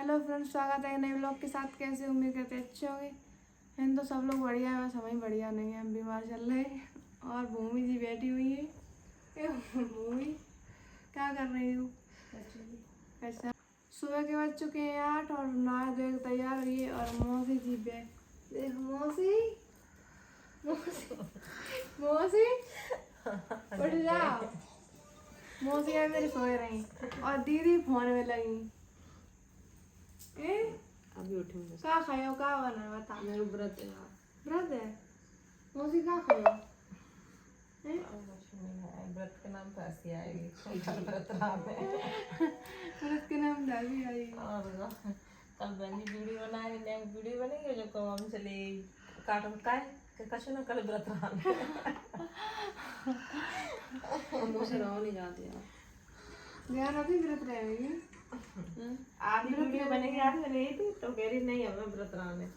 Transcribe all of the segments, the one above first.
Hello friends, स्वागत है नए ब्लॉग के साथ। कैसे उम्मीद करते हैं अच्छे होंगे। हम तो सब लोग बढ़िया है, बस हमें बढ़िया नहीं है, हम बीमार चल रहे हैं। और भूमि जी बैठी हुई है। भूमि क्या कर रही हूँ? कैसा सुबह के बज चुके हैं 8 और नहा धो के तैयार हुई है। और मौसी जी बैठ, मौसी मौसी मौसी उठ जाओ। मौसी यार मेरी सोए रही और दीदी फोन में लगी। अभी उठूंगी। क्या खायो, क्या बना बता। मेरा व्रत है। व्रत है? मौसी क्या खायो? व्रत के नाम पे हंसी आएगी। व्रत राम है। व्रत के नाम दादी आई। और कल बहन जी वीडियो बनाए, वीडियो बनेगी जो कब हम चले काटम काय कछु ना कल व्रत राम मुझे रहो नहीं जाती यार। ध्यान अभी व्रत रहेगी। आधी वीडियो बनेगी, आधी बनेगी थी तो कह रही नहीं हमें व्रत राम है।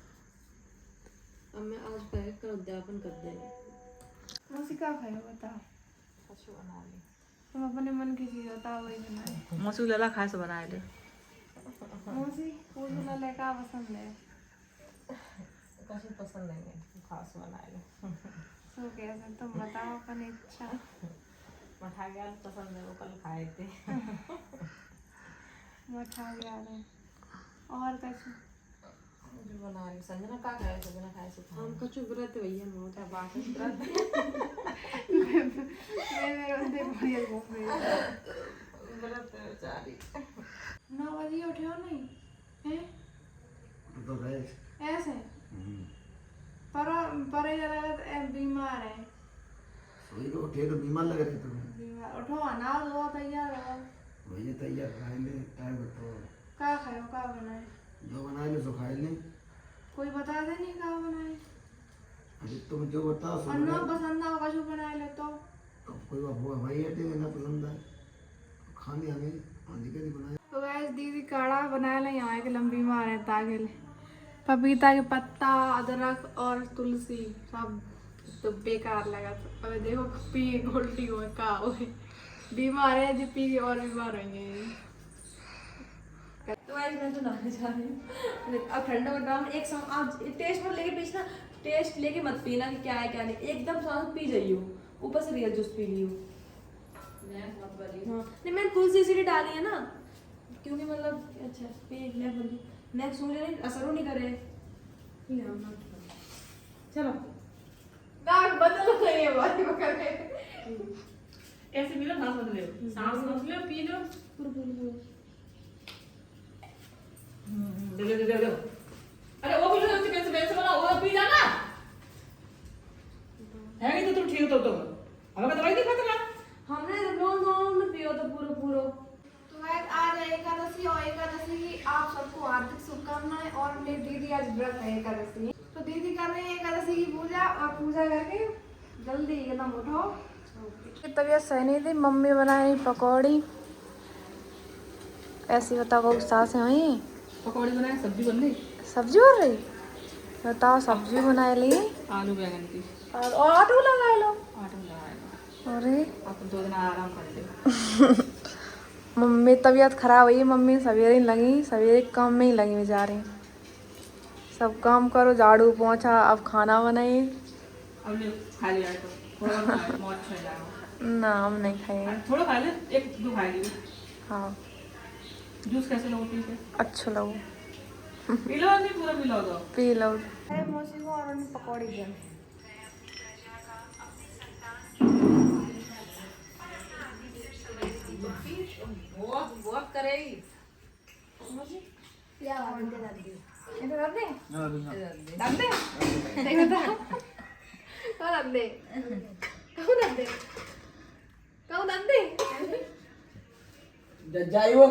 अब मैं आज बैठ कर उद्यापन कर देंगे। मौसी क्या खायो बताओ। कछु बना ली। तुम अपने मन की चीज बताओ, वही बनाए। मौसी लला खाए से बनाए थे। मौसी पूछ ला क्या पसंद है? कछु पसंद नहीं है, खास बनाए लो। सो कैसे तुम बताओ अपनी इच्छा। मठा गया पसंद है, वो कल खाए थे। मठा गया है और कछु जो बना रही संजना का खाए से बिना खाए से हम कछु व्रत भैया मोटा बात है व्रत। मैं उनसे बढ़िया घूम रही हूँ। व्रत है बेचारी। 9 बजे उठे हो नहीं हैं? तो गए। ऐसे पर बीमार है। सोई को उठे तो बीमार लग रहे तुम्हें। बीमार उठो, नहा धो तैयार हो। वही तैयार खाए ले टाइम तो क्या खाओ, क्या बनाए? जो बनाए ले सो खाए ले। कोई बता दे नहीं क्या बनाए। अभी तुम जो बताओ सो अन्ना बनाए। पसंद ना कछु बनाए ले तो अब कोई वो भाई हटे ना पसंद है खाने हमें आज के बनाए। तो गैस दीदी काढ़ा बनाए ले यहाँ के लंबी मार है ताकि पपीता के पत्ता, अदरक और तुलसी सब तो बेकार लगा। तो अबे देखो पी उल्टी हुए का हुए बीमार है जो पी के और बीमार होंगे। तो आज मैं तो नहाने जा रही हूँ। अब ठंडा और ड्राम एक साथ आज टेस्ट पर लेके पीछना, टेस्ट लेके मत पीना कि क्या है क्या नहीं, एकदम साथ पी जाइयो। ऊपर से रियल जूस पी लियो। हाँ नहीं मैंने तुलसी इसीलिए डाली है ना क्योंकि मतलब अच्छा पी ले बोली मैं सुन ले असर नहीं करे। चलो नाक बदल गई है भाई पकड़ के। ऐसे पी लो, सांस मत ले, सांस मत ले, पी लो पूरा। दे अरे वो भी तो कैसे वैसे बना वो पी जाना है नहीं तो तुम ठीक हो तो हमें दवाई नहीं खाता ना हमने लोन पियो तो पूरा। तो गाइस आज है एकादशी और एकादशी की आप सबको हार्दिक शुभकामनाएं। और मेरी दीदी आज व्रत है एकादशी, तो दीदी कर रही है एकादशी की पूजा और पूजा करके जल्दी एकदम उठो। तबीयत सही नहीं थी, मम्मी बनाई पकौड़ी। ऐसी बताओ सासें हुई पकौड़ी बनाए, सब्जी बन गई, सब्जी बन रही। बताओ सब्जी बना ली आलू बैंगन की और आटू लगा लो। आटा लगाएगा। अरे आप 2 दिन आराम कर ले। मम्मी तबीयत खराब हुई, मम्मी सवेरे ही लगी, सवेरे काम में ही लगी बेचारी। सब काम करो, झाड़ू पोंछा, अब खाना बनाई। अब ले खा लिया तो थोड़ा खा मौत छड़ जाएगा। ना हम नहीं खाएंगे। थोड़ा खा ले, 1-2 खाएगी। हाँ जूस कैसे लोगे पी के? अच्छा लगो पी लो नहीं पूरा पी लो तो पी लो। अरे मौसी को और पकौड़ी दे। बहुत करेगी मौसी क्या बनते दादी इधर रख दे। डाल दे नहीं बता कौन रख दे, कौन रख दे, कौन रख दे जाइयो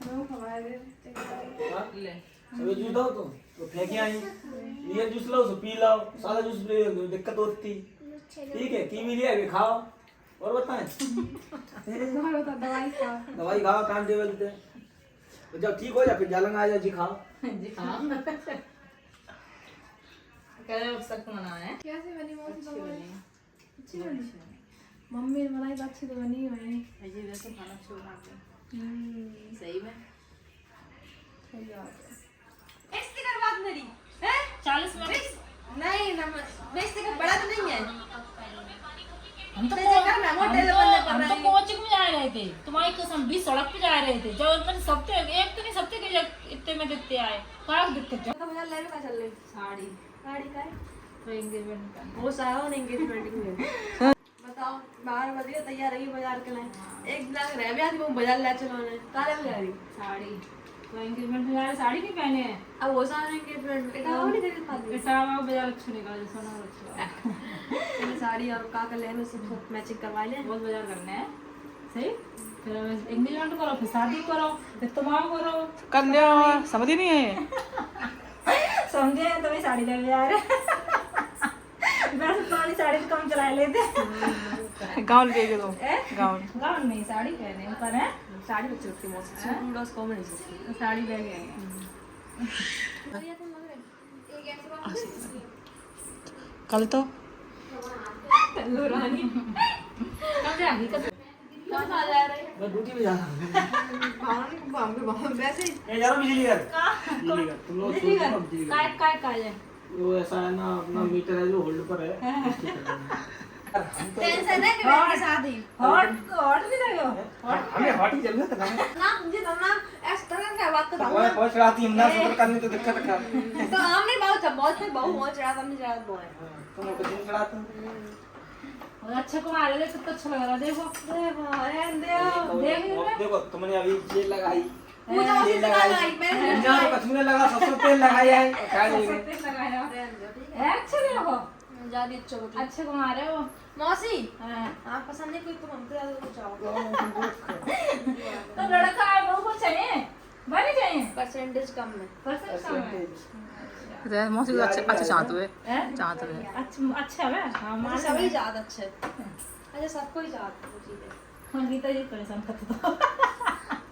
नो हमारे ले अबे जूस दो तो फेंके आई ये जूस लाओ सो पी लाओ सादा जूस ले दिक्कत होती ठीक है कीवी ले आके खाओ और बताएं दवाई खाओ। दवाई खाओ टाइम टेबल पे तो जब ठीक हो जाए फिर जालंग आ जाए जी खाओ। जी हाँ करे सख्त मना है। कैसे बनी मौसी पकौड़ी? अच्छी बनी। मम्मी ने बनाई तो अच्छी तो बनी हुई। ये वैसे खाना अच्छा बनाते हैं सही में। बेइज्जती कर बात मेरी है 40 में नहीं ना बेइज्जती कर बड़ा तो नहीं है हम तो तेरे घर में मोटे लोग बनने कर हम रहे तो हैं। कोचिंग में जा रहे थे तुम्हारी कसम 20 सड़क पे जा रहे थे जो मैंने सप्ते एक तो नहीं सप्ते के इतने में दिखते आए कहाँ दिखते जाओ का बाजार ले का चल रही साड़ी गाड़ी का है तो एंगेजमेंट का वो सारा और एंगेजमेंट में बताओ 12 बजे तैयार रही बाजार के लिए एक दिन रह भी आदमी वो बाजार ले चलो ने काले में जा रही साड़ी तो एंगेजमेंट में जा रहे साड़ी नहीं पहने हैं अब वो सारा एंगेजमेंट में इतना नहीं खरीद पाती इटावा बाजार अच्छा निकाल सोना अच्छा पहले साड़ी और काका लेने से मैचिंग करवा ले बहुत बाजार करना है सही फिर एंगेजमेंट करो फिर शादी करो फिर तमाम करो कन्या समझी नहीं है समझे तो मैं साड़ी ले जा रहे वैसे पुरानी साड़ी तो कम चला लेते गाउन ले के दो गाउन गाउन नहीं साड़ी पहने ऊपर है साड़ी अच्छी लगती है मौसम सूट और कॉमन है साड़ी ले गए कल तो रानी कब जाएगी कब कौन आ जा रहे मैं ड्यूटी पे जा रहा हूँ वैसे मैं जा रहा हूँ बिजली घर बिजली घर तुम लोग छोड़ दो बिजली घर काय है वो ऐसा है ना अपना मीटर है जो होल्ड पर है टेंशन है कि मेरी शादी हॉट भी लगे हमें हॉट ही चल रहा था ना मुझे तो ना ऐसा तरह का बात तो मैं पहुंच रहा थी हमने सफर करने तो दिक्कत क्या तो हम नहीं बहुत बहुत से बहुत बहुत चढ़ा हमने चढ़ा बहुत तुम लोग दिन चढ़ाते अच्छा को मारे ले कितना अच्छा लग रहा देखो देखो तुमने अभी जेल लगाई मुझे उसी से लगाई मैंने जहाँ तो कछुआ लगा सबसे तेल लगाया है क्या बोलेंगे लगाया अच्छा देखो ज्यादा अच्छा होती अच्छे को मारे हो मौसी हाँ आप पसंद नहीं कोई तो हमको ज्यादा कुछ आओ तो लड़का है वो कुछ चाहिए बने चाहिए परसेंटेज कम है मौसी को अच्छे अच्छे चाहते हुए हैं? चाहते हुए अच्छा है हाँ मुझे मारे सभी ज्यादा अच्छे अच्छा सबको ही ज्यादा चीजें हाँ गीता जी परेशान करते तो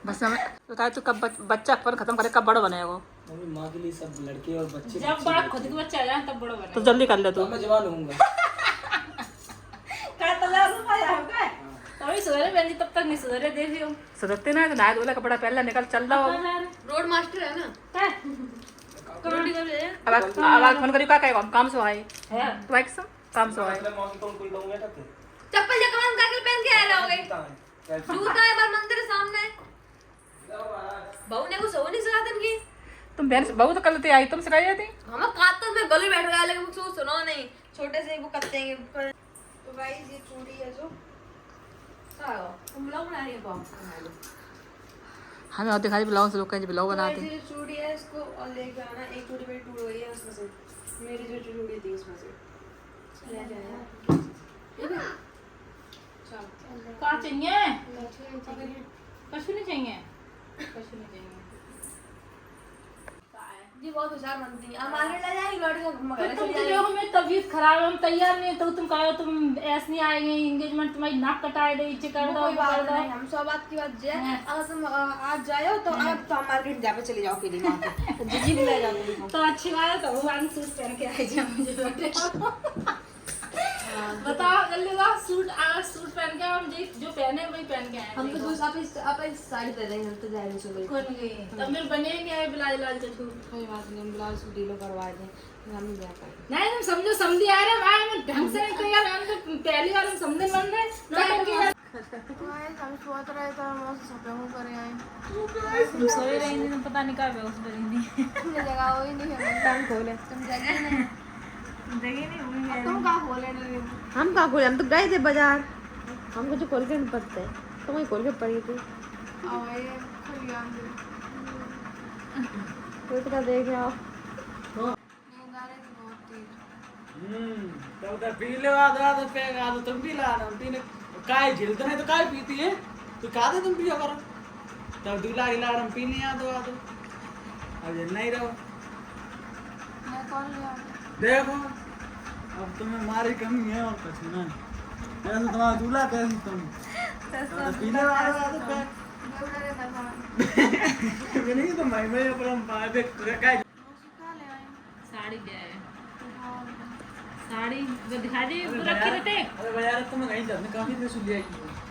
बस हमें बताए तो कब बच्चा अपन खत्म करे कब बड़ा बनेगा मम्मी माँ के लिए सब लड़के और बच्चे जब बाप खुद के बच्चा आ जाए तब बड़ा बने तो जल्दी कर ले तू मैं जवान होऊंगा क्या तला रुपया होगा तभी सुधरे बहन तब तक नहीं सुधरे देखियो सदकते ना तो नया धोला कपड़ा पहन ले निकल चल रहा हो रोड मास्टर है ना कमेटी कर रहे हैं अब फोन करियो का कहेगा काम से आए है तो एकदम काम से आए मतलब मौसी तुम कोई दूंगा था चप्पल जगह हम काके पहन के आ रहोगे जूता है पर मंदिर सामने बहू ने कुछ हो नहीं सका तनकी तुम बहन से बहुत कर लेते आई तुम सिखाई जाती हम कातल में गले बैठ गया लेकिन मुझसे सुनो नहीं छोटे से वो करते हैं तो भाई ये चूड़ी है जो सारो तुम लोग बना रही हो बाप हमें और दिखाई ब्लाउज लोग कहीं ब्लाउज बनाते ये चूड़ी है इसको और लेके आना एक चूड़ी मेरी टूट गई है उसमें से मेरी जो चूड़ी थी उसमें से ले जाना चल क्या चाहिए कछु नहीं चाहिए कछु नहीं चाहिए जी बहुत होशियार बनती है हमारे ले जाएगी लौट के मगर तुम तो देखो मेरी तबीयत खराब है हम तैयार नहीं है तो तुम कहो तुम ऐसे नहीं आएंगे एंगेजमेंट तुम्हारी नाक कटाए दे इचे कर दो कोई वो बात कर दो नहीं हम सब बात की बात जे अगर तुम आज जाओ तो अब तो हम मार्केट जा पे चले जाओ फिर वहां पे जीजी को ले जाओ तो अच्छी बात है तो भगवान सूट पहन के आई जाओ मुझे बताओ जल्दी बताओ सूट अगर सूट पहन के हम जो पहने वही पहन के आए हम तो कुछ आप इस साड़ी दे देंगे हम तो जाएंगे सुबह कौन गई तब मेरे बनेंगे ब्लाउज लाल चटू कोई बात नहीं हम ब्लाउज को डीलो करवा दें हम नहीं जा पाए नहीं तुम समझो समझी आ रहे भाई मैं ढंग से नहीं तैयार हम तो पहली बार हम समझने मन रहे हम सोच रहे थे हम सोते हूँ करे आए तुम सोए रहेंगे तुम पता नहीं कब बेहोश करेंगे तुमने जगह हो ही नहीं है टांग खोले तुम जगह नहीं जगह नहीं होंगे तुम कहाँ खोले नहीं हम कहाँ खोले हम तो गए थे बाजार हमको जो खोल के नहीं पड़ते तो वही खोल के पड़ी थी आओ ये खुली आंधी कोई तो देख आओ नींद आ रही थी बहुत तेज तब तो पी ले आधा तो पे आधा तुम भी ला ना पीने काय झिलते नहीं तो काय पीती है तो काहे तुम पिया करो तब दूल्हा गिला हम पीने आदो आदो अब झिलना ही रहो मैं कौन लिया देखो अब तुम्हें मारी कमी है और कुछ नहीं ऐसे तुम्हारा दूल्हा कैसे तुम पीने वाला तो पे देवड़े दफा नहीं तो मैं अपना पाए काय कहाँ ले आए साड़ी क्या है साड़ी वो दिखा दी रखी रहते अरे बाजार तो मैं नहीं जाने काफी देर सुन लिया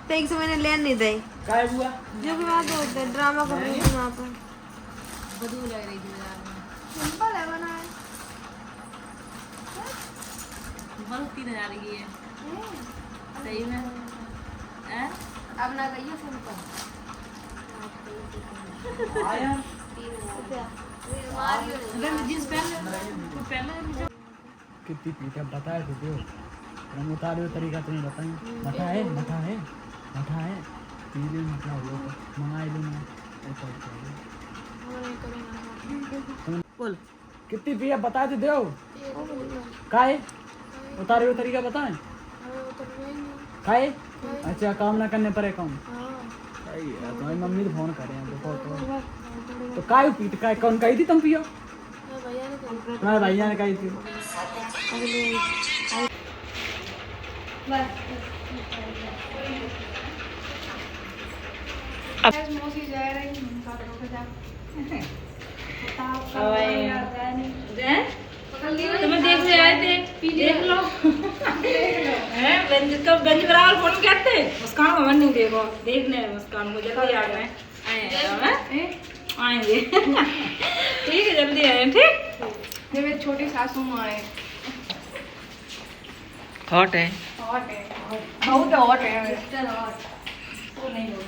तेईस से मैंने लेन नहीं दी काय हुआ जो भी बात होते ड्रामा कर रही थी वहाँ पर बदबू लग रही थी बाजार में। सिंपल है बनाए। बस 3000 की है सही में। हैं? अब ना कहिए सिंपल। आया अगर जींस पहन ले कितनी पीटा बताए तो दो हम उतारे तरीका तो नहीं बताएं। मठा है मठा है मठा है पीले मठा हो तो मंगाई लो ना बोल कितनी पिया बता दे दो काहे उतारे हुए तरीका बताएं काहे अच्छा काम ना करने पर है काम सही है। तुम्हारी मम्मी तो फोन करे हैं देखो तो काय पीट काय कौन कही थी तुम पियो तुम्हारे भैया ने कही थी। मौसी जा रही तुम्हें देख ले आए थे देख लो हैं गंज बराबर फोन कहते मुस्कान को मन नहीं देखो देखने मुस्कान को जल्दी आ गए आएंगे ठीक है जल्दी आए ठीक। ये मेरी छोटी सासू माँ है। हॉट है हॉट है बहुत हॉट है। वो नहीं बोल